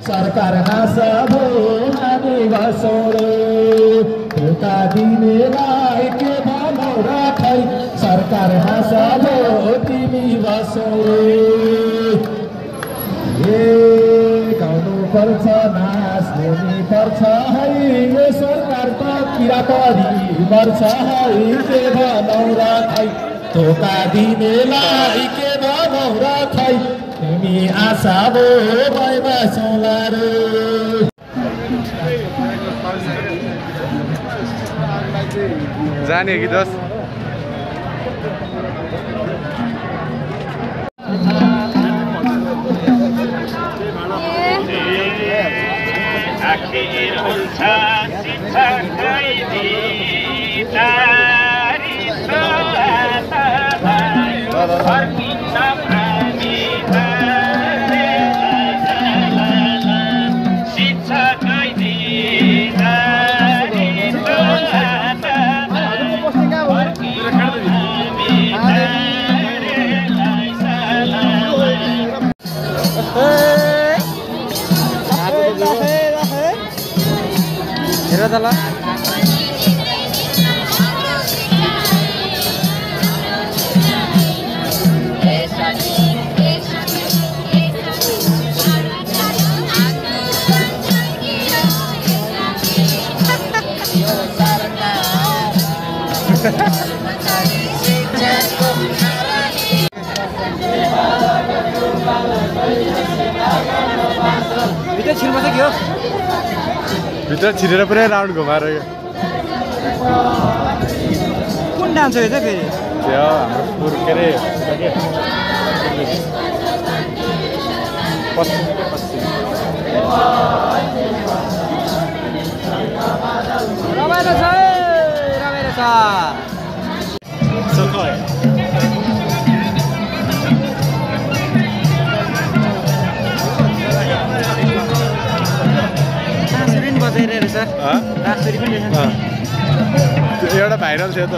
सरकार हाँसबो हामी बसौँ रे धोका दिनेलाई के भनौ र खै सरकार हाँसबो तिमी बसौँ रे गाउनु पर्छ नाच हुनु पर्छ है यो सरकार त किरा परी मर्छ है के भनौ र खै धोका दिनेलाई के भनौ र खै तिमी आशा भो भई बसौँला रे जाने कि दस हेर त ल भित्र छिर्नु पर्छ के हो भित्र छिरेर पुरै राउन्ड घुमाएर कुन डान्स हो यो चाहिँ फेरि त्यो हाम्रो के अरे रमाइलो छ रमाइलो छ एउटा भाइरल थियो त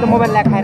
मोबाइल ल्याएर